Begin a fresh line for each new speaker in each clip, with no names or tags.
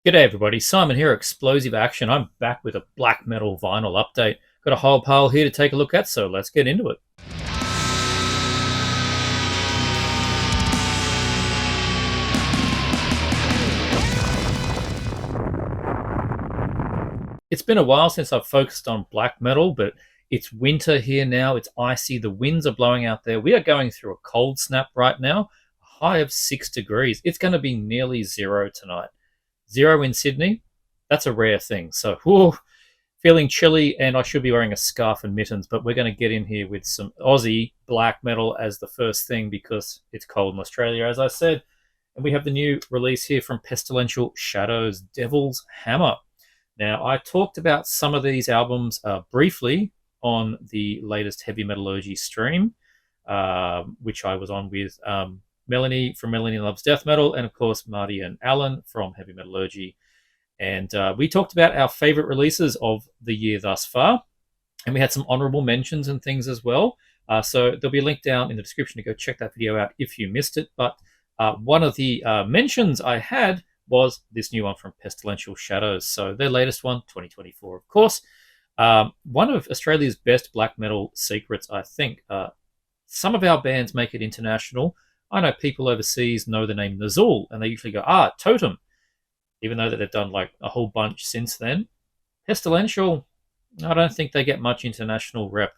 G'day everybody, Simon here, Explosive Action. I'm back with a black metal vinyl update. Got a whole pile here to take a look at, so let's get into it. It's been a while since I've focused on black metal, but it's winter here now. It's icy. The winds are blowing out there. We are going through a cold snap right now, a high of 6 degrees. It's going to be nearly zero tonight. Zero in Sydney, that's a rare thing. So, whew, feeling chilly, and I should be wearing a scarf and mittens, but we're going to get in here with some Aussie black metal as the first thing because it's cold in Australia, as I said. And we have the new release here from Pestilential Shadows, Devil's Hammer. Now, I talked about some of these albums briefly on the latest Heavy Metallurgy stream, which I was on with Melanie from Melanie Loves Death Metal, and of course, Marty and Alan from Heavy Metallurgy. And we talked about our favorite releases of the year thus far. And we had some honorable mentions and things as well. So there'll be a link down in the description to go check that video out if you missed it. But one of the mentions I had was this new one from Pestilential Shadows. So their latest one, 2024, of course. One of Australia's best black metal secrets, I think. Some of our bands make it international. I know people overseas know the name Nazul, and they usually go, Totem, even though that they've done like a whole bunch since then. Pestilential, I don't think they get much international rep,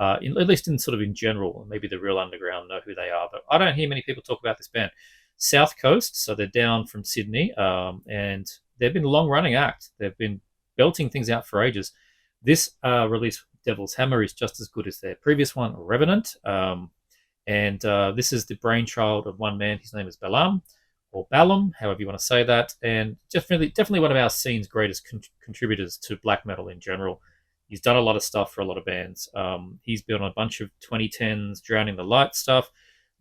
at least in sort of in general. Maybe the real underground know who they are, but I don't hear many people talk about this band. South Coast, so they're down from Sydney, and they've been a long-running act. They've been belting things out for ages. This release, Devil's Hammer, is just as good as their previous one, Revenant, and this is the brainchild of one man. His name is Balaam, or Balaam, however you want to say that, and definitely one of our scene's greatest contributors to black metal in general. He's done a lot of stuff for a lot of bands. He's been on a bunch of 2010s, Drowning the Light stuff.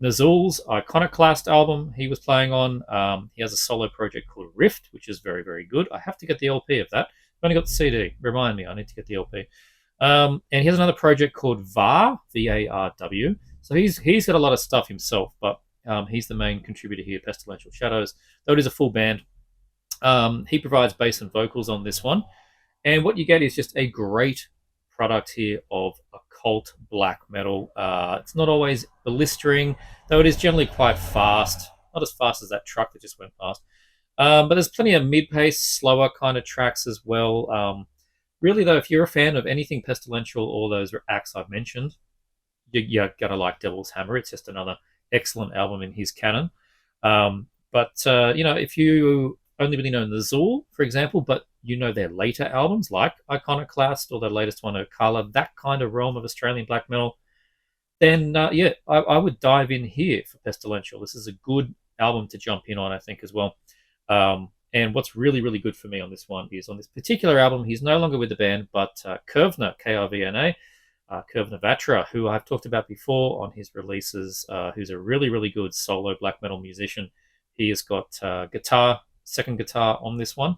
Nazul's Iconoclast album he was playing on. He has a solo project called Rift, which is very, very good. I have to get the LP of that. I've only got the CD. Remind me, I need to get the LP. And he has another project called VAR, V-A-R-W. So he's got a lot of stuff himself, but he's the main contributor here, Pestilential Shadows, though it is a full band. He provides bass and vocals on this one. And what you get is just a great product here of occult black metal. It's not always blistering, though it is generally quite fast. Not as fast as that truck that just went past. But there's plenty of mid-pace, slower kind of tracks as well. Really, though, if you're a fan of anything Pestilential, all those acts I've mentioned, you're going to like Devil's Hammer. It's just another excellent album in his canon. If you only really know Nazul, for example, but you know their later albums like Iconoclast or their latest one, Okala, that kind of realm of Australian black metal, then I would dive in here for Pestilential. This is a good album to jump in on, I think, as well. And what's really, really good for me on this one is on this particular album, he's no longer with the band, but Krvna, Krvna, Krvna Vatra, who I've talked about before on his releases, who's a really, really good solo black metal musician. He has got second guitar on this one.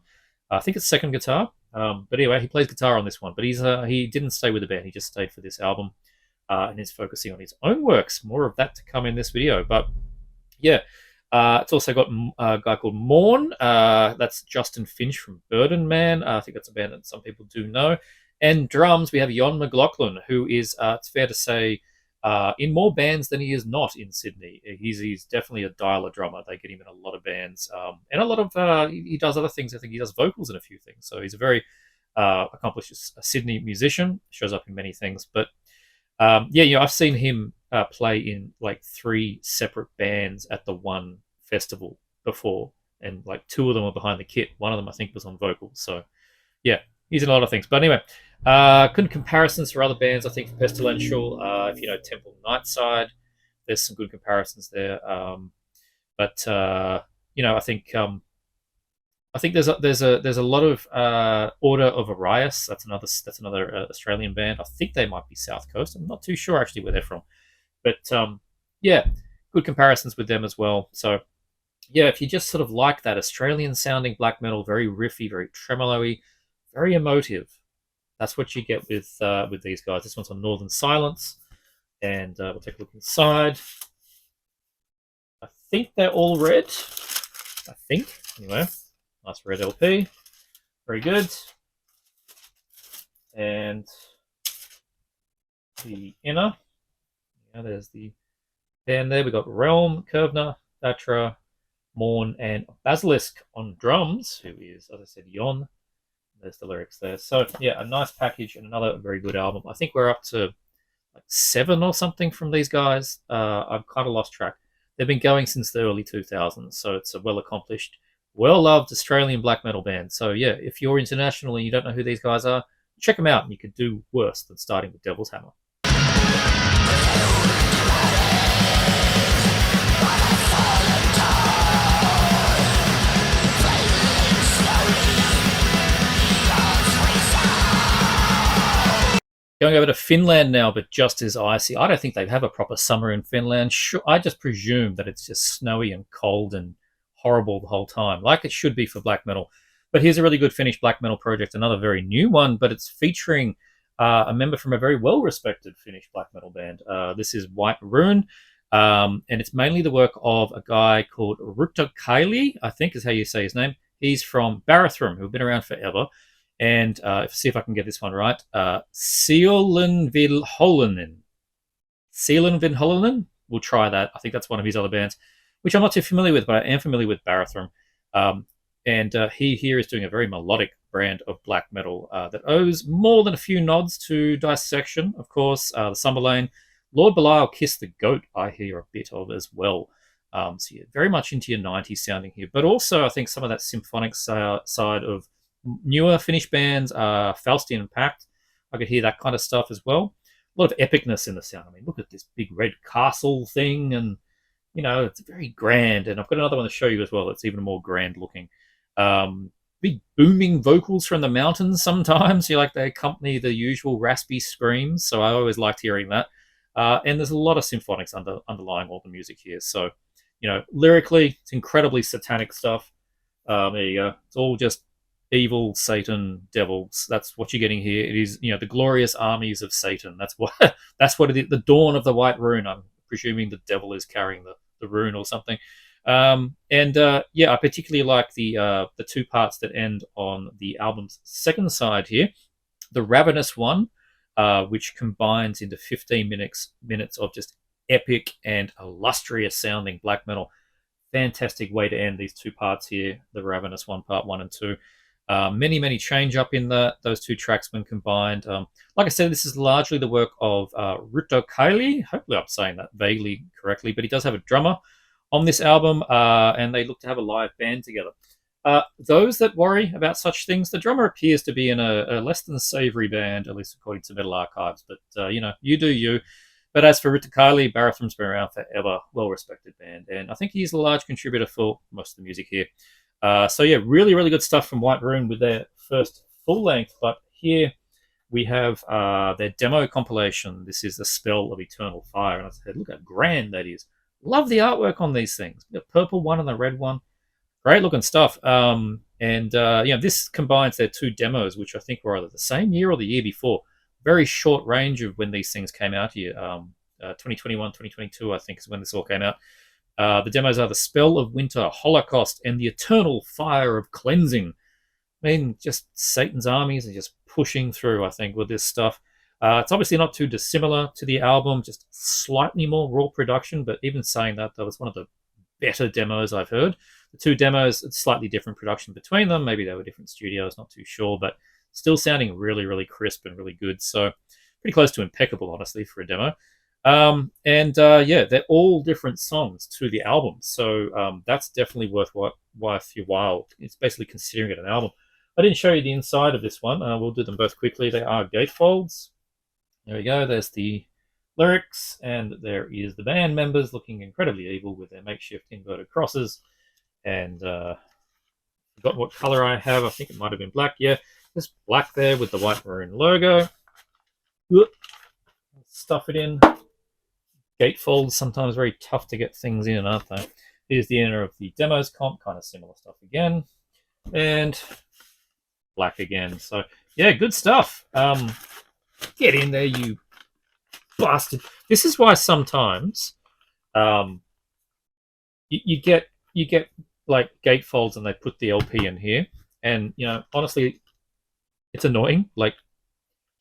I think it's second guitar. But anyway, he plays guitar on this one. But he didn't stay with the band. He just stayed for this album and is focusing on his own works. More of that to come in this video. But yeah, it's also got a guy called Morn. That's Justin Finch from Burden Man. I think that's a band that some people do know. And drums, we have Jon McLaughlin, who is, it's fair to say, in more bands than he is not in Sydney. He's definitely a dialer drummer. They get him in a lot of bands. And a lot of, he does other things. I think he does vocals in a few things. So he's a very accomplished Sydney musician, shows up in many things. But I've seen him play in like 3 separate bands at the one festival before. And like 2 of them were behind the kit. One of them, I think, was on vocals. So yeah, he's in a lot of things. But anyway, good comparisons for other bands, I think, for Pestilential. If you know Temple Nightside, there's some good comparisons there. I think there's a lot of Order of Arias. That's another Australian band. I think they might be South Coast. I'm not too sure actually where they're from, but good comparisons with them as well. So yeah, if you just sort of like that Australian sounding black metal, very riffy, very tremolo-y, very emotive, that's what you get with these guys. This one's on Northern Silence, and we'll take a look inside. I think they're all red. I think, anyway. Nice red LP. Very good. And the inner. Yeah, there's the band there. We've got Realm, Krvna, Batra, Morn, and Basilisk on drums, who is, as I said, Yon. There's the lyrics there. So, yeah, a nice package and another very good album. I think we're up to like 7 or something from these guys. I've kind of lost track. They've been going since the early 2000s, so it's a well-accomplished, well-loved Australian black metal band. So, yeah, if you're international and you don't know who these guys are, check them out, and you could do worse than starting with Devil's Hammer. Going over to Finland now, but just as icy. I don't think they have a proper summer in Finland. Sure, I just presume that it's just snowy and cold and horrible the whole time, like it should be for black metal. But here's a really good Finnish black metal project, another very new one, but it's featuring a member from a very well-respected Finnish black metal band. This is White Rune, and it's mainly the work of a guy called Rutta Kaili, I think is how you say his name. He's from Barathrum, who've been around forever. And see if I can get this one right. Sielenvilholinen. We'll try that. I think that's one of his other bands, which I'm not too familiar with, but I am familiar with Barathrum. And he here is doing a very melodic brand of black metal that owes more than a few nods to Dissection, of course, the Summerlane. Lord Belial Kiss the Goat, I hear a bit of as well. So you're very much into your 90s sounding here. But also, I think some of that symphonic side of newer Finnish bands, Faustian Pact, I could hear that kind of stuff as well. A lot of epicness in the sound. I mean, look at this big red castle thing, and you know, it's very grand. And I've got another one to show you as well that's even more grand looking. Big booming vocals from the mountains sometimes. They accompany the usual raspy screams, so I always liked hearing that. And there's a lot of symphonics underlying all the music here. So, lyrically, it's incredibly satanic stuff. There you go. It's all just evil, Satan, devils. That's what you're getting here. It is, the glorious armies of Satan. That's what it is. The dawn of the White Rune. I'm presuming the devil is carrying the rune or something. I particularly like the 2 parts that end on the album's second side here. The Ravenous one, which combines into 15 minutes of just epic and illustrious sounding black metal. Fantastic way to end these 2 parts here. The Ravenous one, part 1 and 2. Many change up in those 2 tracks when combined. Like I said, this is largely the work of Rutta Kaili. Hopefully I'm saying that vaguely correctly, but he does have a drummer on this album, and they look to have a live band together. Those that worry about such things, the drummer appears to be in a less than savory band, at least according to Metal Archives, but you do you. But as for Rutta Kaili, Barathrum's been around forever, well-respected band, and I think he's a large contributor for most of the music here. Really, really good stuff from White Rune with their first full length. But here we have their demo compilation. This is The Spell of Eternal Fire. And I said, look how grand that is. Love the artwork on these things. The purple one and the red one. Great looking stuff. This combines their 2 demos, which I think were either the same year or the year before. Very short range of when these things came out here. 2021, 2022, I think, is when this all came out. The demos are The Spell of Winter, Holocaust, and The Eternal Fire of Cleansing. I mean, just Satan's armies are just pushing through, I think, with this stuff. It's obviously not too dissimilar to the album, just slightly more raw production, but even saying that was one of the better demos I've heard. The 2 demos, it's slightly different production between them. Maybe they were different studios, not too sure, but still sounding really, really crisp and really good. So pretty close to impeccable, honestly, for a demo. They're all different songs to the album, so that's definitely worth your while. It's basically considering it an album. I didn't show you the inside of this one. We'll do them both quickly. They are gatefolds. There we go. There's the lyrics, and there is the band members looking incredibly evil with their makeshift inverted crosses. And forgot what color I have. I think it might have been black. Yeah, there's black there with the White Rune logo. Stuff it in. Gatefolds, sometimes very tough to get things in, aren't they? Here's the inner of the demos comp, kind of similar stuff again. And black again. So, yeah, good stuff. Get in there, you bastard. This is why sometimes you get like gatefolds and they put the LP in here. And you know, honestly, it's annoying. Like,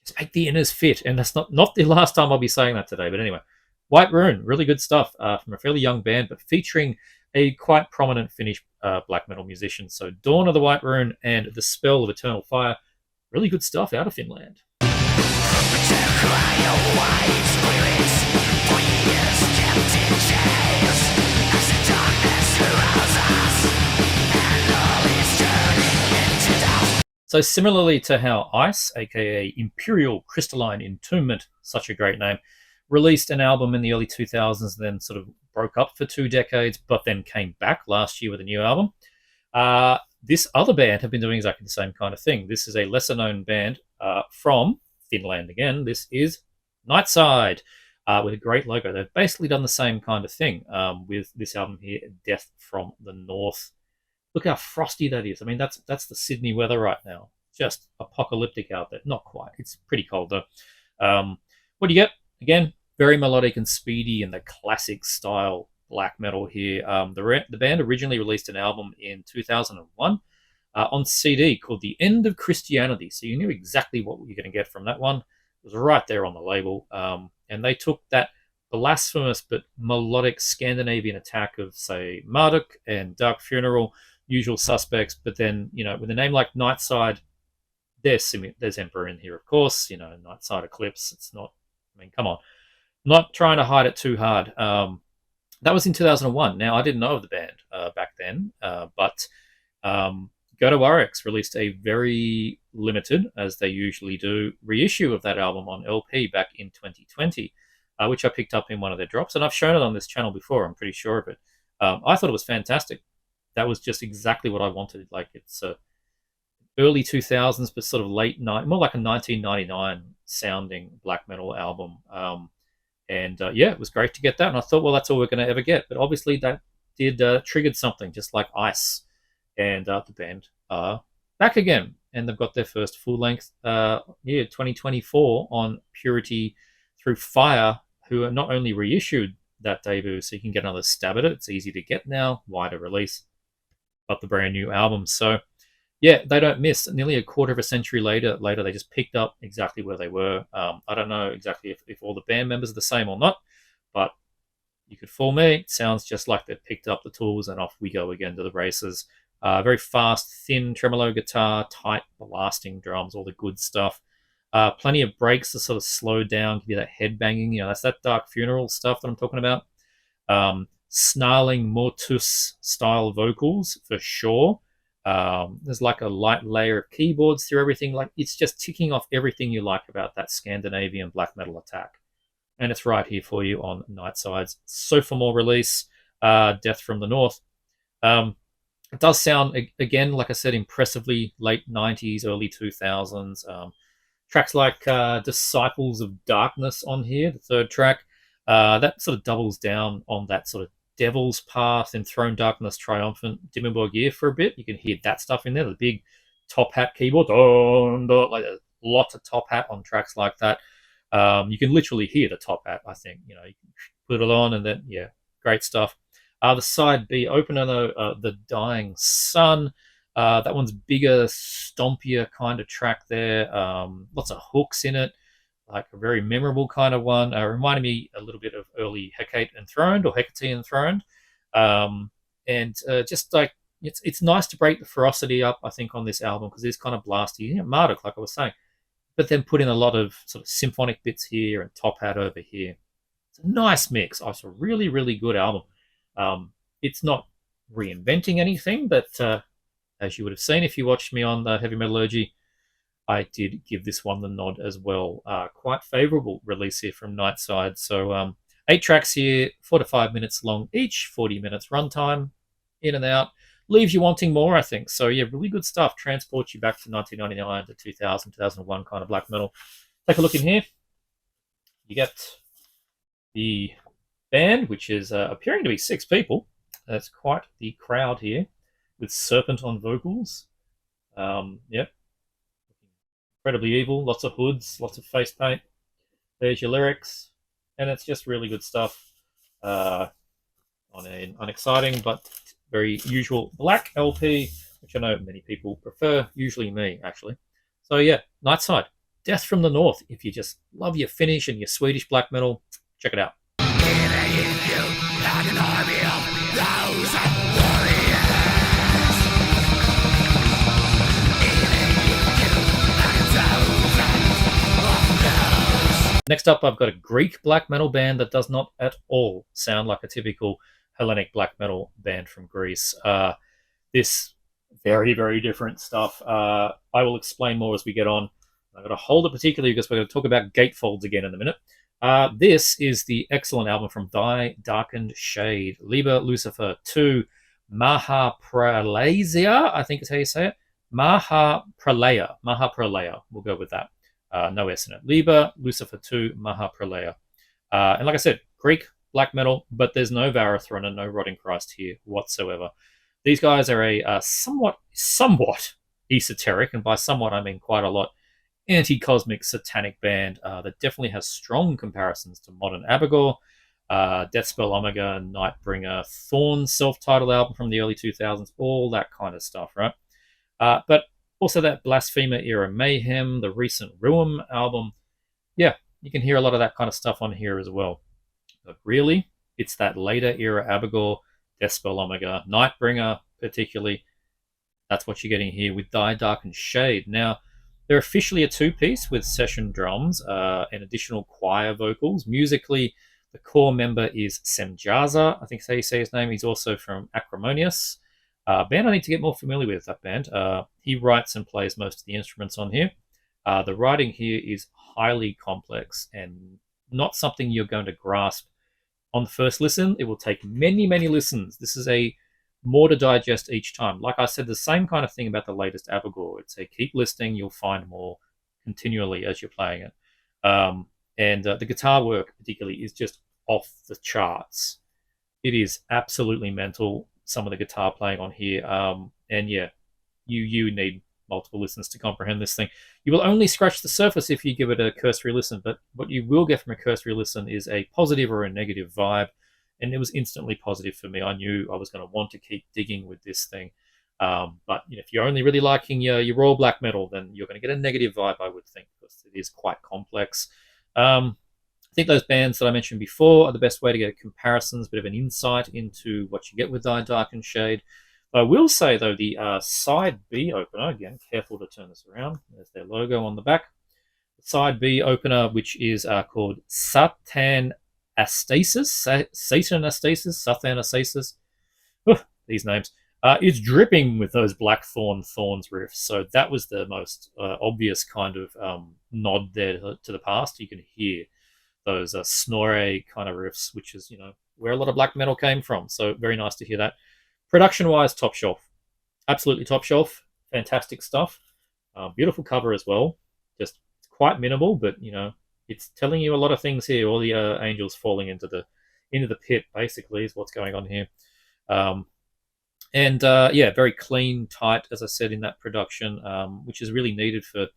just make the inners fit. And that's not the last time I'll be saying that today. But anyway, White Rune, really good stuff from a fairly young band, but featuring a quite prominent Finnish black metal musician. So Dawn of the White Rune and The Spell of Eternal Fire, really good stuff out of Finland. So similarly to how Ice, aka Imperial Crystalline Entombment, such a great name, released an album in the early 2000s, then sort of broke up for 2 decades, but then came back last year with a new album. This other band have been doing exactly the same kind of thing. This is a lesser known band from Finland again. This is Nightside with a great logo. They've basically done the same kind of thing with this album here, Death from the North. Look how frosty that is. I mean, that's the Sydney weather right now. Just apocalyptic out there. Not quite. It's pretty cold though. What do you get? Again, very melodic and speedy in the classic style black metal here. The band originally released an album in 2001 on CD called The End of Christianity. So you knew exactly what you're going to get from that one. It was right there on the label. And they took that blasphemous but melodic Scandinavian attack of, say, Marduk and Dark Funeral, Usual Suspects, but then, you know, with a name like Nightside, there's Emperor in here, of course. You know, Nightside Eclipse. It's not, I mean, come on. I'm not trying to hide it too hard. That was in 2001. Now, I didn't know of the band back then, but Gjendød RX released a very limited, as they usually do, reissue of that album on LP back in 2020, which I picked up in one of their drops, and I've shown it on this channel before, I'm pretty sure of it. I thought it was fantastic. That was just exactly what I wanted. Like, it's early 2000s, but sort of late night, more like a 1999 sounding black metal album. Yeah, it was great to get that. And I thought, well, that's all we're going to ever get. But obviously, that did triggered something, just like Ice. And the band are back again, and they've got their first full length 2024 on Purity Through Fire, who are not only reissued that debut, so you can get another stab at it. It's easy to get now, wider release, but the brand new album. So yeah, they don't miss. Nearly a quarter of a century later, they just picked up exactly where they were. I don't know exactly if all the band members are the same or not, but you could fool me. It sounds just like they've picked up the tools and off we go again to the races. Very fast, thin tremolo guitar, tight blasting drums, all the good stuff. Plenty of breaks to sort of slow down, give you that head banging. You know, that's that Dark Funeral stuff that I'm talking about. Snarling Mortus style vocals for sure. There's like a light layer of keyboards through everything. Like, it's just ticking off everything you like about that Scandinavian black metal attack. And it's right here for you on Nightside's sophomore release, Death from the North. It does sound, again, like I said, impressively late 90s, early 2000s. Tracks like Disciples of Darkness on here, the third track, that sort of doubles down on that sort of Devil's Path, Enthroned Darkness, Triumphant, Dimmerborg Gear for a bit. You can hear that stuff in there, the big top hat keyboard, like lots of top hat on tracks like that. You can literally hear the top hat, I think. You know, you can put it on and then, yeah, great stuff. The side B opener, though, The Dying Sun. That one's bigger, stompier kind of track there. Lots of hooks in it, like a very memorable kind of one. Reminded me a little bit of early Hecate Enthroned or Hecate Enthroned. Just like, it's nice to break the ferocity up, I think, on this album, because it's kind of blasty. You know, Marduk, like I was saying, but then put in a lot of sort of symphonic bits here and top hat over here. It's a nice mix. It's a really, really good album. It's not reinventing anything, but as you would have seen if you watched me on the Heavy Metallurgy, I did give this one the nod as well. Quite favourable release here from Nightside. So 8 tracks here, 4 to 5 minutes long each, 40 minutes runtime, in and out. Leaves you wanting more, I think. So yeah, really good stuff. Transports you back to 1999 to 2000, 2001 kind of black metal. Take a look in here. You get the band, which is appearing to be 6 people. That's quite the crowd here, with Serpent on vocals. Yep. Incredibly evil, lots of hoods, lots of face paint. There's your lyrics, and it's just really good stuff on an unexciting but very usual black LP, which I know many people prefer, usually me, actually. So yeah, Nightside, Death from the North. If you just love your Finnish and your Swedish black metal, check it out. Next up, I've got a Greek black metal band that does not at all sound like a typical Hellenic black metal band from Greece. This very, very different stuff. I will explain more as we get on. I'm going to hold it particularly because we're going to talk about gatefolds again in a minute. This is the excellent album from Thy Darkened Shade, Liber Lucifer 2, Mahapralasia, I think is how you say it. Mahapralaya. We'll go with that. No S in it. Liber Lucifer 2, Mahapralaya. And like I said, Greek black metal, but there's no Varathron and no Rotting Christ here whatsoever. These guys are a somewhat esoteric, and by somewhat I mean quite a lot, anti-cosmic satanic band that definitely has strong comparisons to modern Abigor, Deathspell Omega, Nightbringer, Thorn's self-titled album from the early 2000s, all that kind of stuff, right? But also that Blasphemer era Mayhem, the recent Rune album. Yeah, you can hear a lot of that kind of stuff on here as well. But really, it's that later era Abigor, Deathspell Omega, Nightbringer particularly. That's what you're getting here with Thy Darkened Shade. Now, they're officially a two-piece with session drums and additional choir vocals. Musically, the core member is Semjaza, I think that's how you say his name. He's also from Acrimonious. Band I need to get more familiar with, that band. He writes and plays most of the instruments on here. The writing here is highly complex and not something you're going to grasp on the first listen. It will take many, many listens. This is a more to digest each time. Like I said, the same kind of thing about the latest Abigor. It's a keep listening, you'll find more continually as you're playing it. And the guitar work particularly is just off the charts. It is absolutely mental, some of the guitar playing on here. And yeah, you need multiple listens to comprehend this thing. You will only scratch the surface if you give it a cursory listen, but what you will get from a cursory listen is a positive or a negative vibe, and it was instantly positive for me. I knew I was going to want to keep digging with this thing. But if you're only really liking your raw black metal, then you're going to get a negative vibe, I would think, because it is quite complex. I think those bands that I mentioned before are the best way to get comparisons, bit of an insight into what you get with Thy Darkened Shade. I will say, though, the side B opener, again, careful to turn this around, there's their logo on the back. The side B opener, which is called Satan Astasis, these names, it's dripping with those Blackthorn Thorns riffs. So that was the most obvious kind of nod there to the past. You can hear those snore kind of riffs, which is, where a lot of black metal came from. So very nice to hear that. Production-wise, top shelf. Absolutely top shelf. Fantastic stuff. Beautiful cover as well. Just quite minimal, but, it's telling you a lot of things here. All the angels falling into the pit, basically, is what's going on here. Very clean, tight, as I said, in that production, which is really needed for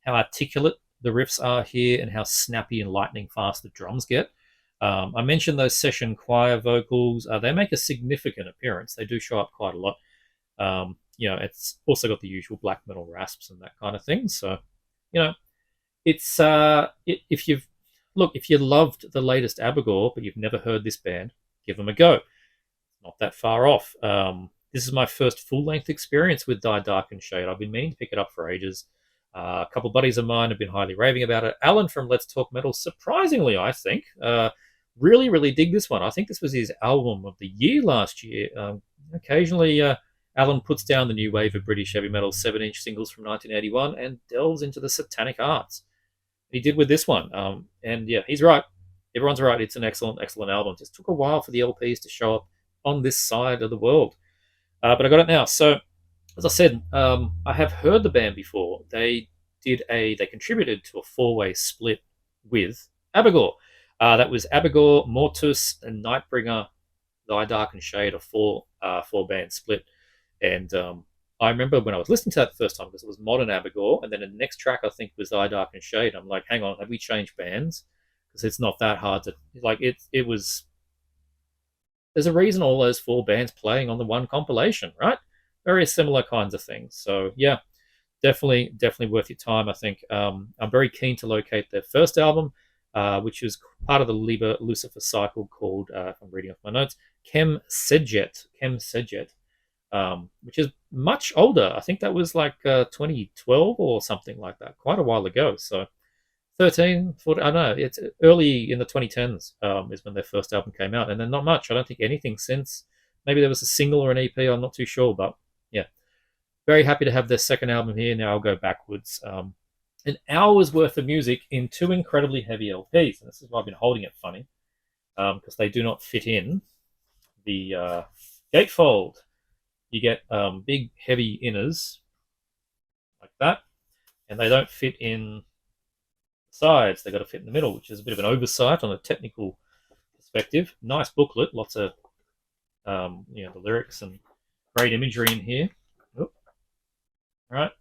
how articulate the riffs are here and how snappy and lightning fast the drums get. I mentioned those session choir vocals. They make a significant appearance. They do show up quite a lot. It's also got the usual black metal rasps and that kind of thing. So, it's if you loved the latest Abigor but you've never heard this band, give them a go. It's not that far off. This is my first full-length experience with Thy Darkened Shade. I've been meaning to pick it up for ages. A couple of buddies of mine have been highly raving about it. Alan from Let's Talk Metal, surprisingly, I think, really, really dig this one. I think this was his album of the year last year. Occasionally, Alan puts down the new wave of British heavy metal 7-inch singles from 1981 and delves into the satanic arts. He did with this one. And yeah, he's right. Everyone's right. It's an excellent, excellent album. It just took a while for the LPs to show up on this side of the world. But I got it now. So, as I said, I have heard the band before. They contributed to a 4-way split with Abigor. That was Abigor, Mortus, and Nightbringer, Thy Darkened Shade, a 4-band split. And I remember when I was listening to that the first time, because it was modern Abigor, and then the next track I think was Thy Darkened Shade. I'm like, hang on, have we changed bands? Because it's not that hard to it was there's a reason all those 4 bands playing on the one compilation, right? Very similar kinds of things. So yeah, definitely worth your time. I think I'm very keen to locate their first album, which is part of the Liber Lucifer cycle called, if I'm reading off my notes, Chem Sejet, which is much older. I think that was like 2012 or something like that, quite a while ago. So 13, 14, I don't know. It's early in the 2010s is when their first album came out, and then not much. I don't think anything since. Maybe there was a single or an EP. I'm not too sure, but yeah, very happy to have their second album here. Now I'll go backwards. An hour's worth of music in 2 incredibly heavy LPs, and this is why I've been holding it funny, because they do not fit in the gatefold. You get big, heavy inners like that, and they don't fit in the sides. They've got to fit in the middle, which is a bit of an oversight on a technical perspective. Nice booklet, lots of the lyrics and great imagery in here. Oop. All right.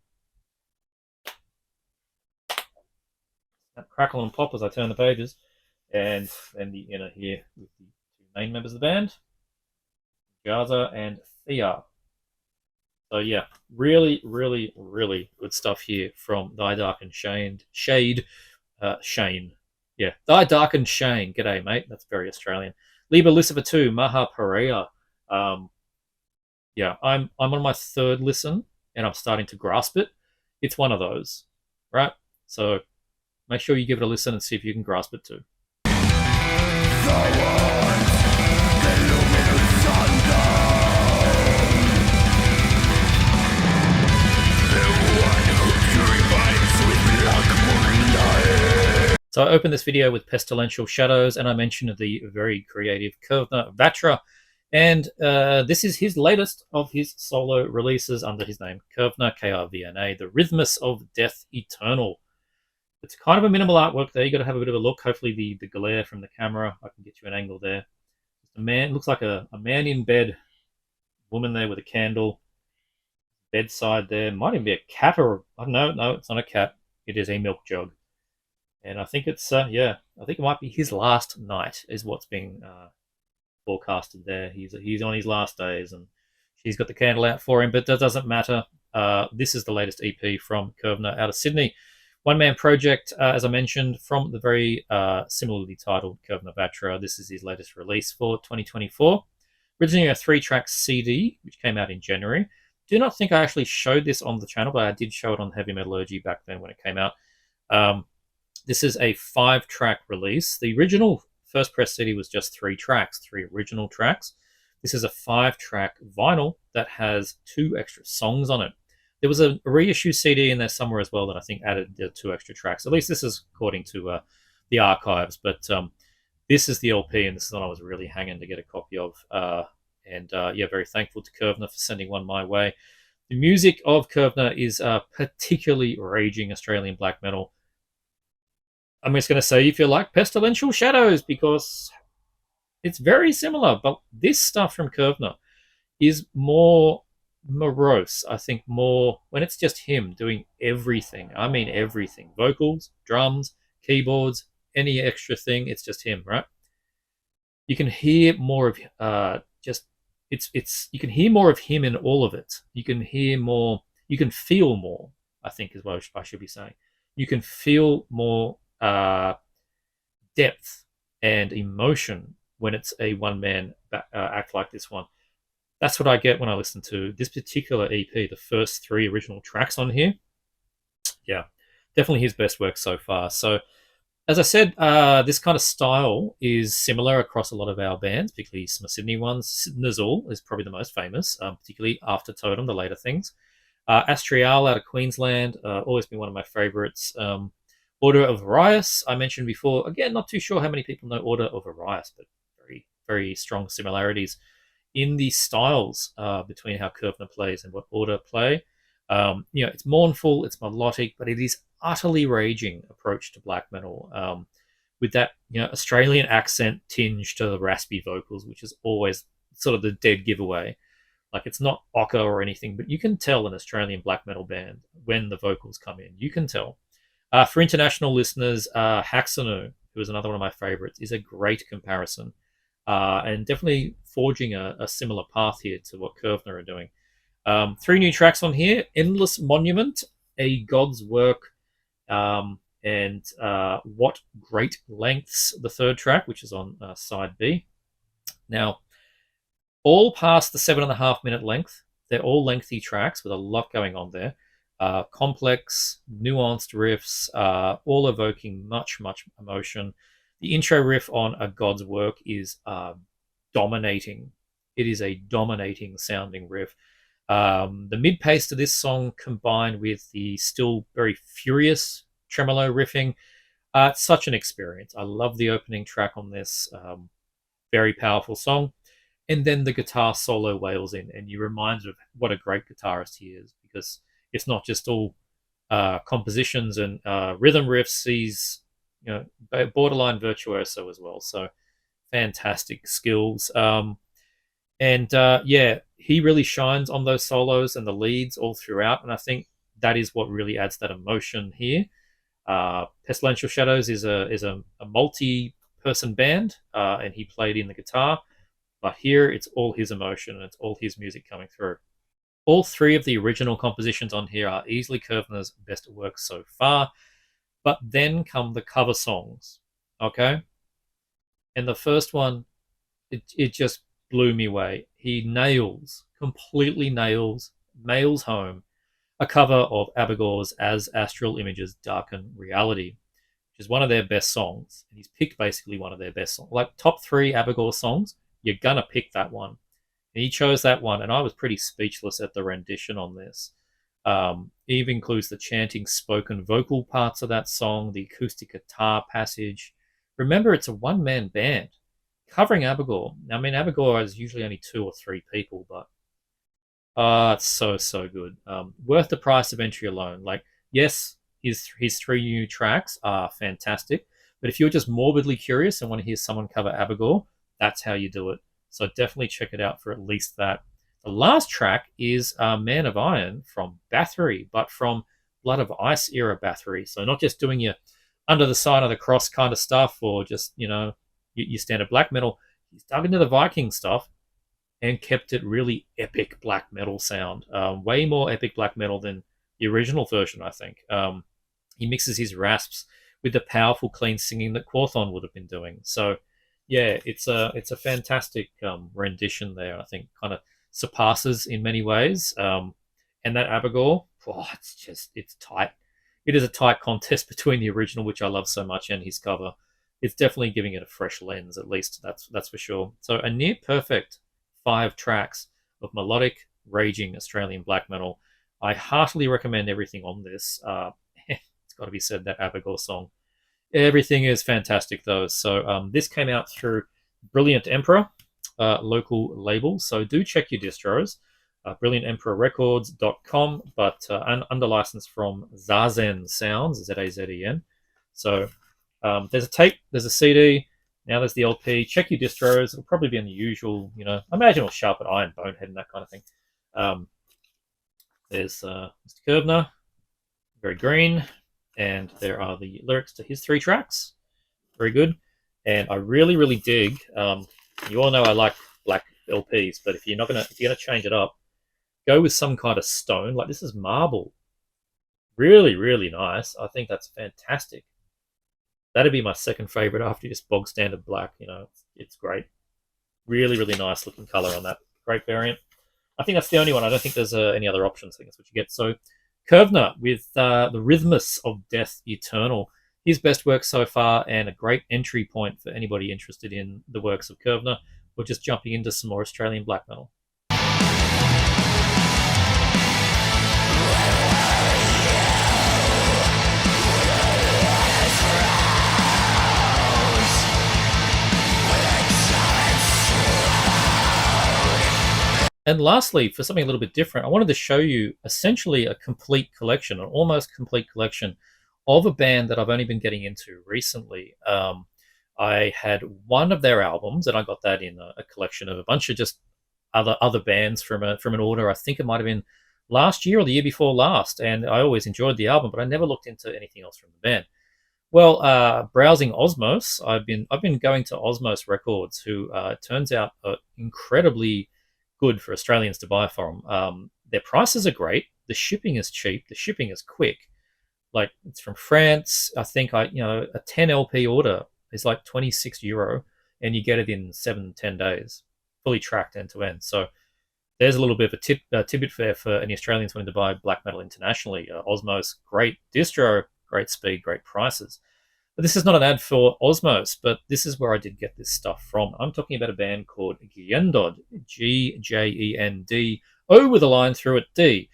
Crackle and pop as I turn the pages, and then the inner here with the 2 main members of the band, Gaza and Thea. So yeah, really good stuff here from Thy Darkened Shade. Shane. Yeah, Thy Darkened Shane. G'day, mate. That's very Australian. Liber Lucifer 2, Maha Perea. Yeah, I'm on my 3rd listen, and I'm starting to grasp it. It's one of those, right? So make sure you give it a listen and see if you can grasp it too. So I opened this video with Pestilential Shadows, and I mentioned the very creative Krvna Vatra, and this is his latest of his solo releases under his name, Krvna, Krvna, The Rhythmus of Death Eternal. It's kind of a minimal artwork there. You got to have a bit of a look. Hopefully the glare from the camera, I can get you an angle there. A man, looks like a man in bed, woman there with a candle, bedside there. Might even be a cat, or I don't know. No, it's not a cat. It is a milk jug. And I think it's, I think it might be his last night is what's being forecasted there. He's on his last days, and she's got the candle out for him, but that doesn't matter. This is the latest EP from Krvna out of Sydney. One-man project, as I mentioned, from the very similarly titled Krvna Vatra. This is his latest release for 2024. Originally a 3-track CD, which came out in January. Do not think I actually showed this on the channel, but I did show it on Heavy Metallurgy back then when it came out. This is a 5-track release. The original first press CD was just 3 tracks, 3 original tracks. This is a 5-track vinyl that has 2 extra songs on it. There was a reissue CD in there somewhere as well that I think added the 2 extra tracks. At least this is according to the archives. But this is the LP, and this is what I was really hanging to get a copy of. Yeah, very thankful to Krvna for sending one my way. The music of Krvna is particularly raging Australian black metal. I'm just going to say if you like Pestilential Shadows, because it's very similar, but this stuff from Krvna is more morose. I think more when it's just him doing everything. I mean everything. Vocals, drums, keyboards, any extra thing, it's just him, right? You can hear more of you can hear more of him in all of it. You can hear more, you can feel more, I think is what I should be saying. You can feel more depth and emotion when it's a one-man act like this one. That's what I get when I listen to this particular EP, the first 3 original tracks on here. Yeah, definitely his best work so far. So, as I said, this kind of style is similar across a lot of our bands, particularly some Sydney ones. Nazul is probably the most famous, particularly after Totem, the later things. Astrial out of Queensland, always been one of my favorites. Order of Arius, I mentioned before. Again, not too sure how many people know Order of Arius, but very, very strong similarities in the styles between how Krvna plays and what Order play. It's mournful, it's melodic, but it is utterly raging approach to black metal with that Australian accent tinge to the raspy vocals, which is always sort of the dead giveaway. Like, it's not ochre or anything, but you can tell an Australian black metal band when the vocals come in. You can tell. For international listeners, Haxanu, who is another one of my favorites, is a great comparison. and definitely forging a similar path here to what Krvna are doing. 3 new tracks on here: Endless Monument, A God's Work, and What Great Lengths, the third track, which is on side B. Now, all past the 7.5 minute length. They're all lengthy tracks with a lot going on there. Complex, nuanced riffs, all evoking much, much emotion. The intro riff on A God's Work is dominating. It is a dominating sounding riff. The mid pace to this song combined with the still very furious tremolo riffing, it's such an experience. I love the opening track on this. Very powerful song. And then the guitar solo wails in, and you're reminded of what a great guitarist he is, because it's not just all compositions and rhythm riffs. He's borderline virtuoso as well. So fantastic skills. Yeah, he really shines on those solos and the leads all throughout, and I think that is what really adds that emotion here. Pestilential Shadows is a multi-person band, and he played in the guitar, but here it's all his emotion and it's all his music coming through. All 3 of the original compositions on here are easily Krvna's best work so far, but then come the cover songs, okay? And the first one, it just blew me away. He completely nails home a cover of Abigor's As Astral Images Darken Reality, which is one of their best songs. And he's picked basically one of their best songs. Like top 3 Abigor songs, you're gonna pick that one. And he chose that one, and I was pretty speechless at the rendition on this. It even includes the chanting spoken vocal parts of that song, the acoustic guitar passage. Remember, it's a one-man band covering Abigor. I mean, Abigor is usually only 2 or 3 people, but it's so good. Worth the price of entry alone. Like, yes, his 3 new tracks are fantastic, but if you're just morbidly curious and want to hear someone cover Abigor, that's how you do it. So definitely check it out for at least that. The last track is Man of Iron from Bathory, but from Blood of Ice era Bathory. So not just doing your under the sign of the cross kind of stuff, or just, your standard black metal. He's dug into the Viking stuff and kept it really epic black metal sound. Way more epic black metal than the original version, I think. He mixes his rasps with the powerful, clean singing that Quorthon would have been doing. So, yeah, it's a fantastic rendition there. I think kind of surpasses in many ways. And that Abigor, it's tight. It is a tight contest between the original, which I love so much, and his cover. It's definitely giving it a fresh lens, at least that's for sure. So a near perfect 5 tracks of melodic, raging Australian black metal. I heartily recommend everything on this. It's got to be said, that Abigor song. Everything is fantastic, though. So this came out through Brilliant Emperor, local label. So do check your distros, brilliantemperorrecords.com, but under license from Zazen Sounds, Z-A-Z-E-N. So there's a tape, there's a CD, now there's the LP. Check your distros. It'll probably be in the usual, I imagine it'll sharp at Iron Bonehead and that kind of thing. There's Mr. Krvna, very green, and there are the lyrics to his 3 tracks. Very good. And I really, really dig. You all know I like black LPs, but if you're gonna change it up, go with some kind of stone. Like, this is marble. Really, really nice. I think that's fantastic. That'd be my second favorite after just bog standard black. It's great. Really, really nice looking color on that. Great variant. I think that's the only one. I don't think there's any other options. I think that's what you get. So Krvna with the Rhythmus of Death Eternal. His best work so far, and a great entry point for anybody interested in the works of Krvna, or just jumping into some more Australian black metal. And lastly, for something a little bit different, I wanted to show you essentially a complete collection, an almost complete collection of a band that I've only been getting into recently. I had one of their albums, and I got that in a collection of a bunch of just other bands from an order. I think it might have been last year or the year before last, and I always enjoyed the album, but I never looked into anything else from the band. Well, browsing Osmos, I've been going to Osmos Records, who turns out are incredibly good for Australians to buy from. Their prices are great. The shipping is cheap. The shipping is quick. Like it's from France. I think a 10 LP order is like €26, and you get it in 7-10 days, fully tracked end to end. So there's a little bit of a tidbit there for any Australians wanting to buy black metal internationally. Osmos, great distro, great speed, great prices. But this is not an ad for Osmos, but this is where I did get this stuff from. I'm talking about a band called Gjendød, Gjend, O with a line through it, D.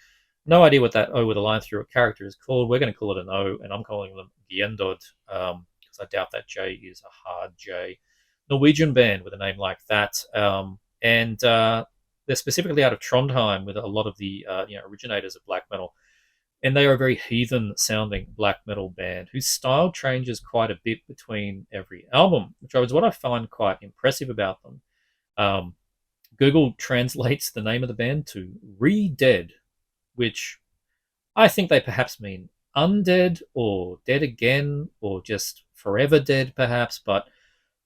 No idea what that O with a line through it character is called. We're going to call it an O, and I'm calling them Gjendød because I doubt that J is a hard J. Norwegian band with a name like that. And they're specifically out of Trondheim with a lot of the originators of black metal. And they are a very heathen sounding black metal band whose style changes quite a bit between every album, which is what I find quite impressive about them. Google translates the name of the band to Re-Dead, which I think they perhaps mean undead or dead again or just forever dead, perhaps. But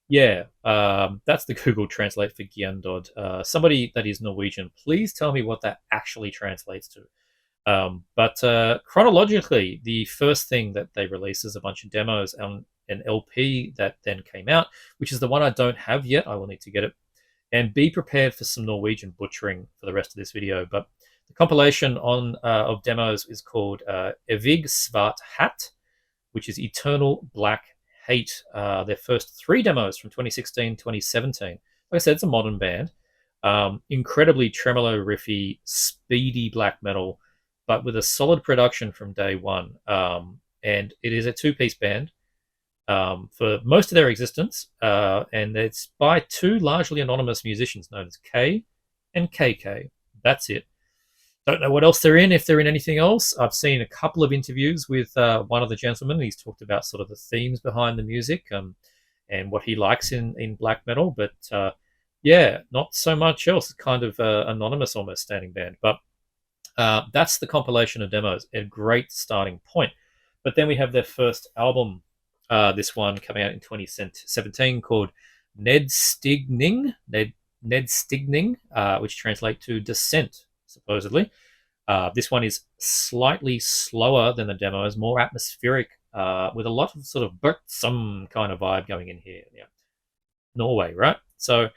yeah, that's the Google Translate for Gjendød. Somebody that is Norwegian, please tell me what that actually translates to. But chronologically, the first thing that they released is a bunch of demos on an LP that then came out, which is the one I don't have yet. I will need to get it. And be prepared for some Norwegian butchering for the rest of this video. But the compilation of demos is called Evig Svart Hat, which is Eternal Black Hate. Their first 3 demos from 2016, 2017. Like I said, it's a modern band. Incredibly tremolo riffy, speedy black metal, but with a solid production from day one. And it is a 2-piece band for most of their existence. And it's by 2 largely anonymous musicians known as K and KK. That's it. Don't know what else they're in, if they're in anything else. I've seen a couple of interviews with one of the gentlemen. He's talked about sort of the themes behind the music and what he likes in black metal. But yeah, not so much else. Kind of anonymous almost standing band. But that's the compilation of demos. A great starting point. But then we have their first album, this one coming out in 2017 called Nedstigning, which translates to Descent, supposedly. This one is slightly slower than the demos, more atmospheric, with a lot of sort of some kind of vibe going in here. Yeah. Norway, right? So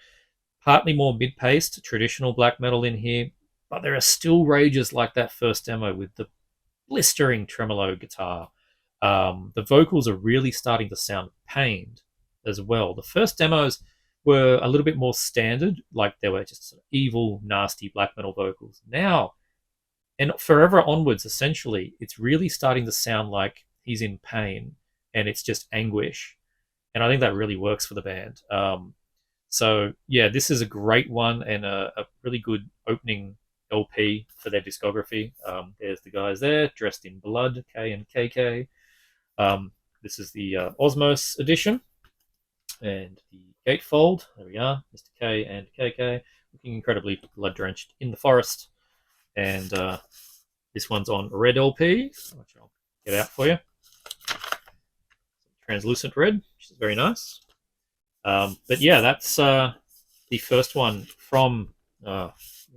partly more mid-paced, traditional black metal in here, but there are still rages like that first demo with the blistering tremolo guitar. The vocals are really starting to sound pained as well. The first demos were a little bit more standard, like they were just sort of evil, nasty black metal vocals. Now, and forever onwards, essentially, it's really starting to sound like he's in pain and it's just anguish. And I think that really works for the band. So, yeah, this is a great one and a really good opening LP for their discography. There's the guys there dressed in blood, K and KK. This is the Osmos edition. And the gatefold, there we are, Mr. K and KK, looking incredibly blood-drenched in the forest. And this one's on red LP, which I'll get out for you. Translucent red, which is very nice. But yeah, that's the first one from, here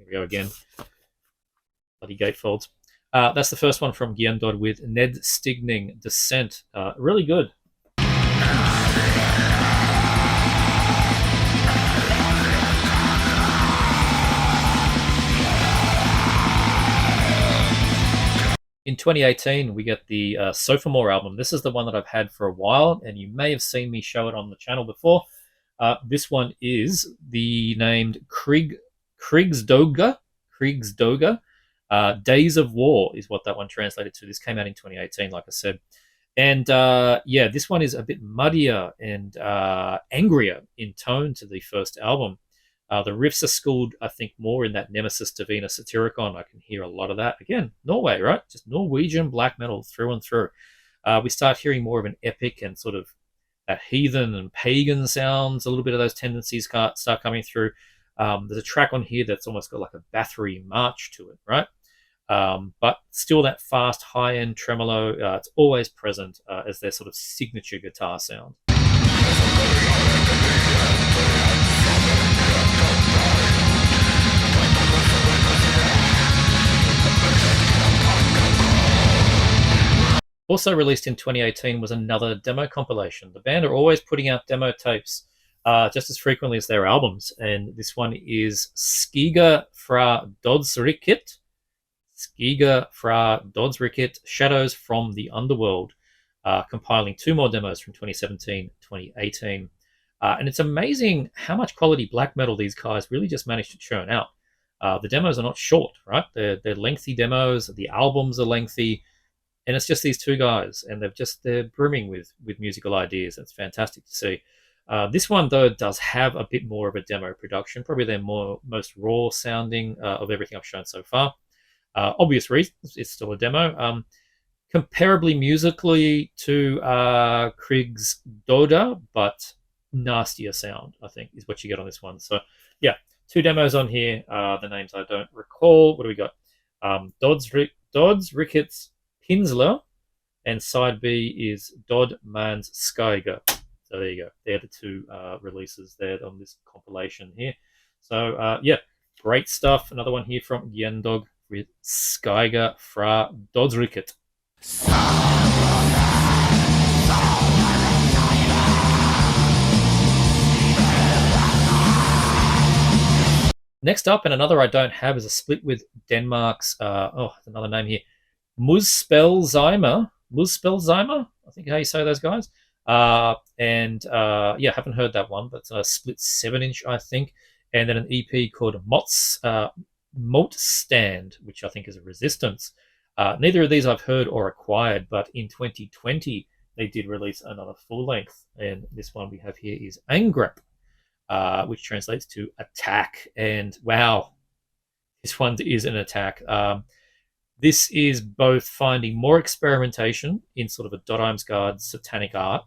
we go again, bloody gatefolds. That's the first one from Gjendød with Nedstigning Descent. Really good. In 2018, we get the Sophomore album. This is the one that I've had for a while, and you may have seen me show it on the channel before. This one is the named Krigsdoga. Days of War is what that one translated to. This came out in 2018, like I said. And yeah, this one is a bit muddier and angrier in tone to the first album. The riffs are schooled, I think, more in that Nemesis Divina Satyricon. I can hear a lot of that. Again, Norway, right? Just Norwegian black metal through and through. We start hearing more of an epic and sort of that heathen and pagan sounds. A little bit of those tendencies start coming through. There's a track on here that's almost got like a Bathory march to it, right? But still that fast, high-end tremolo, it's always present as their sort of signature guitar sound. Also released in 2018 was another demo compilation. The band are always putting out demo tapes just as frequently as their albums, and this one is Skiga fra Dødsriket. Skiga fra Dødsriket, Shadows from the Underworld, compiling 2 more demos from 2017, 2018. And it's amazing how much quality black metal these guys really just managed to churn out. The demos are not short, right? They're lengthy demos. The albums are lengthy, and it's just these 2 guys, and they're brimming with musical ideas. It's fantastic to see. This one though does have a bit more of a demo production, probably their most raw sounding of everything I've shown so far. Obvious reasons, it's still a demo. Comparably musically to Krig's Doda, but nastier sound, I think, is what you get on this one. So, yeah, 2 demos on here. The names I don't recall. What do we got? Dødsrikets Pinsler, and side B is Dodd Man's Skyga. So there you go. They're the 2 releases there on this compilation here. So, yeah, great stuff. Another one here from Gjendød with Skyga fra Dødsriket. Next up, and another I don't have, is a split with Denmark's, another name here, Muspelzheimer, I think how you say those guys. Yeah, haven't heard that one, but split 7-inch, I think. And then an EP called Motstand, which I think is a Resistance. Neither of these I've heard or acquired, but in 2020 they did release another full length, and this one we have here is Angrep, which translates to attack. And wow, this one is an attack. This is both finding more experimentation in sort of a Dottimsgard satanic art,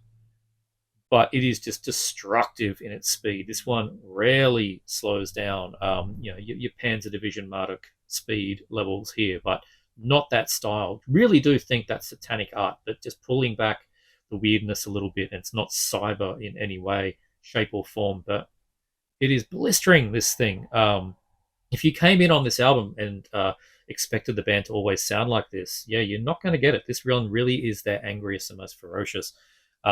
but it is just destructive in its speed. This one rarely slows down. Your Panzer Division Marduk speed levels here, but not that style. Really do think that's satanic art, but just pulling back the weirdness a little bit. And it's not cyber in any way, shape, or form, but it is blistering, this thing. If you came in on this album and expected the band to always sound like this, yeah, you're not going to get it. This one really is their angriest and most ferocious.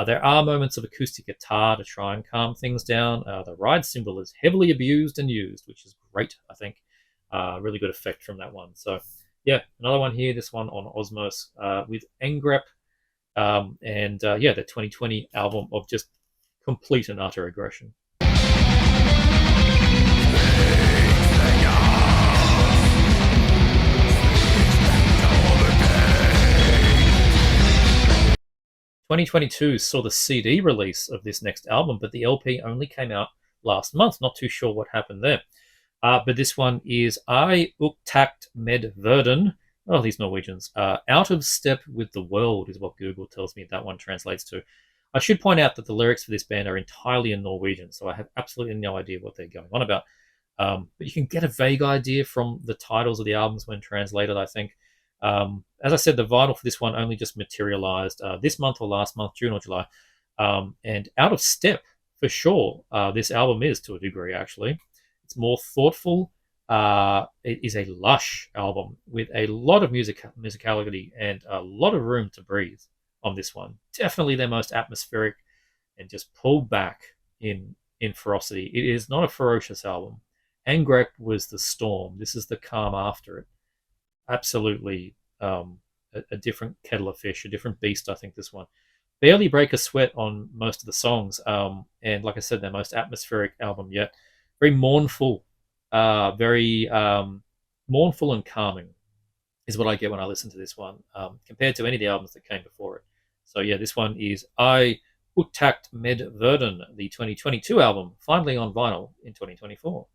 There are moments of acoustic guitar to try and calm things down. The ride cymbal is heavily abused and used, which is great, I think. Really good effect from that one. So, yeah, another one here, this one on Osmos with Angrep. The 2020 album of just complete and utter aggression. 2022 saw the CD release of this next album, but the LP only came out last month. Not too sure what happened there. But this one is I Uktakt med Verden. Oh, these Norwegians. Out of Step with the World is what Google tells me that one translates to. I should point out that the lyrics for this band are entirely in Norwegian, so I have absolutely no idea what they're going on about. But you can get a vague idea from the titles of the albums when translated, I think. As I said, the vinyl for this one only just materialized this month or last month, June or July. And out of step, for sure, this album is to a degree, actually. It's more thoughtful. It is a lush album with a lot of musicality and a lot of room to breathe on this one. Definitely their most atmospheric and just pulled back in ferocity. It is not a ferocious album. Angrep was the storm. This is the calm after it. Absolutely a different kettle of fish, a different beast, I think, this one. Barely break a sweat on most of the songs. And like I said, their most atmospheric album yet. Very mournful. Very mournful and calming is what I get when I listen to this one, compared to any of the albums that came before it. So yeah, this one is I Uttakt med Verden, the 2022 album, finally on vinyl in 2024.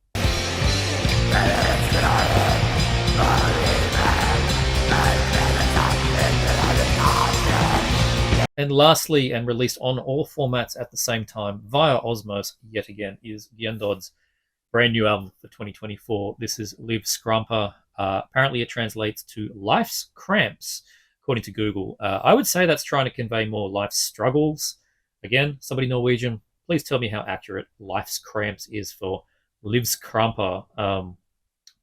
And lastly, and released on all formats at the same time via Osmos yet again, is Gjendød's brand new album for 2024. This is Liv Skrampa Apparently, it translates to life's cramps, according to Google. I would say that's trying to convey more life's struggles. Again, somebody Norwegian, please tell me how accurate life's cramps is for livskramper.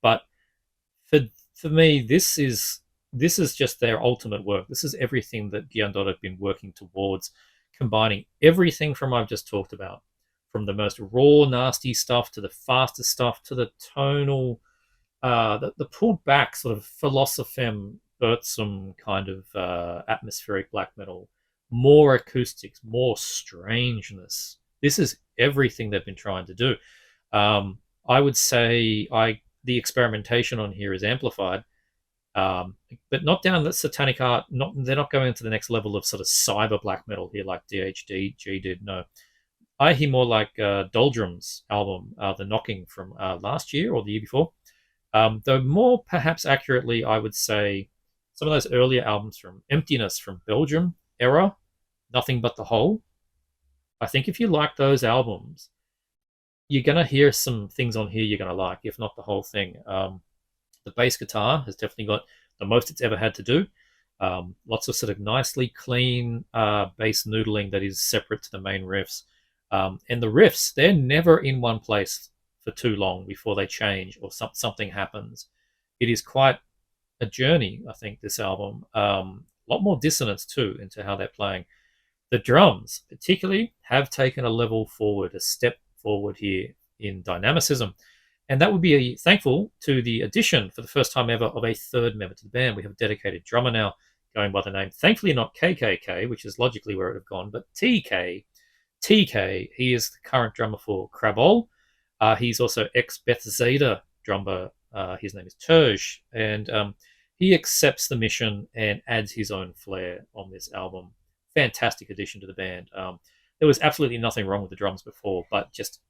But for for me, this is just their ultimate work. This is everything that Gjendød have been working towards, combining everything from I've just talked about, from the most raw, nasty stuff to the faster stuff to the tonal, the pulled back sort of philosophem, irksome kind of atmospheric black metal, more acoustics, more strangeness. This is everything they've been trying to do. I would say the experimentation on here is amplified, but not down the satanic art. They're not going to the next level of sort of cyber black metal here like DHDG did. No, I hear more like Doldrum's album, The Knocking from last year or the year before. Though more perhaps accurately, I would say some of those earlier albums from Emptiness from Belgium era, Nothing But the Whole. I think if you like those albums, you're going to hear some things on here you're going to like, if not the whole thing. The bass guitar has definitely got the most it's ever had to do. Lots of sort of nicely clean bass noodling that is separate to the main riffs. And the riffs, they're never in one place for too long before they change or something happens. It is quite a journey, I think, this album. A lot more dissonance, too, into how they're playing. The drums, particularly, have taken a level forward, a step forward here in dynamicism. And that would be thankful to the addition, for the first time ever, of a third member to the band. We have a dedicated drummer now going by the name, thankfully not KKK, which is logically where it would have gone, but TK. TK, he is the current drummer for Krabol. He's also ex-Bethesda drummer. His name is Terj. And he accepts the mission and adds his own flair on this album. Fantastic addition to the band. There was absolutely nothing wrong with the drums before, but just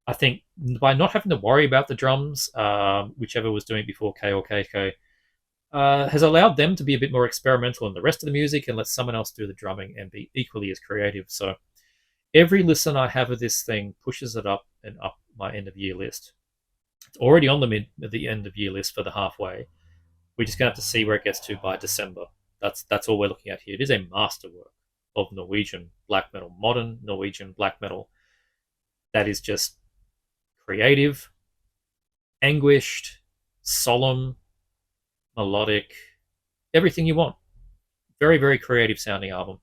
I think by not having to worry about the drums, whichever was doing it before K or KK, has allowed them to be a bit more experimental in the rest of the music and let someone else do the drumming and be equally as creative. So every listen I have of this thing pushes it up and up my end of year list. It's already on the end of year list for the halfway. We're just going to have to see where it gets to by December. That's all we're looking at here. It is a masterwork of Norwegian black metal, modern Norwegian black metal that is just creative, anguished, solemn, melodic, everything you want. Very, very creative sounding album.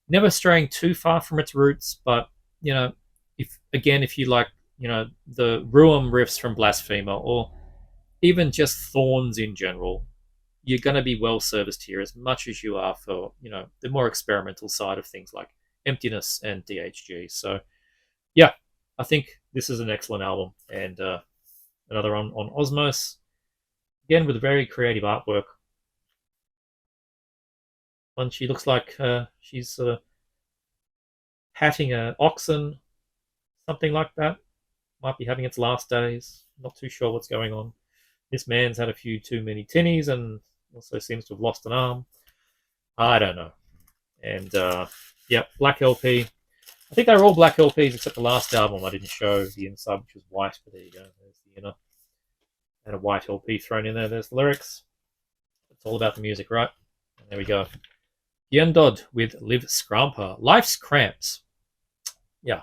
Never straying too far from its roots, but if you like, the Rune riffs from Blasphemer, or even just Thorns in general, you're going to be well serviced here as much as you are for, the more experimental side of things like Emptiness and DHG. So, yeah, I think this is an excellent album, and another on Osmos, again with very creative artwork. One, she looks like she's sort of patting an oxen, something like that. Might be having its last days. Not too sure what's going on. This man's had a few too many tinnies and also seems to have lost an arm. I don't know. And black LP. I think they were all black LPs except the last album I didn't show the inside, which was white. But there you go. There's the inner. And a white LP thrown in there. There's the lyrics. It's all about the music, right? And there we go. Gjendød with Liv Skrampa. Life's cramps. Yeah.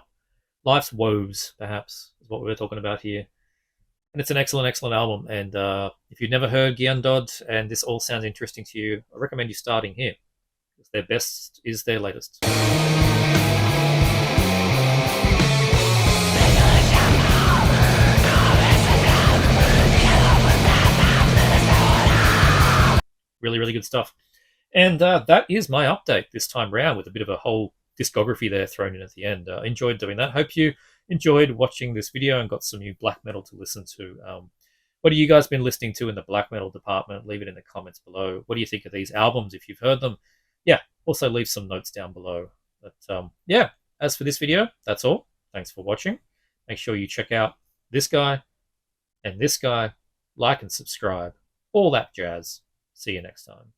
Life's woes, perhaps, is what we're talking about here. And it's an excellent, excellent album. And if you've never heard Gjendød and this all sounds interesting to you, I recommend you starting here. Because their best is their latest. Really, really good stuff. And that is my update this time round, with a bit of a whole discography there thrown in at the end. Enjoyed doing that. Hope you enjoyed watching this video and got some new black metal to listen to. What have you guys been listening to in the black metal department? Leave it in the comments below. What do you think of these albums if you've heard them? Yeah, also leave some notes down below. But as for this video, that's all. Thanks for watching. Make sure you check out this guy and this guy. Like and subscribe. All that jazz. See you next time.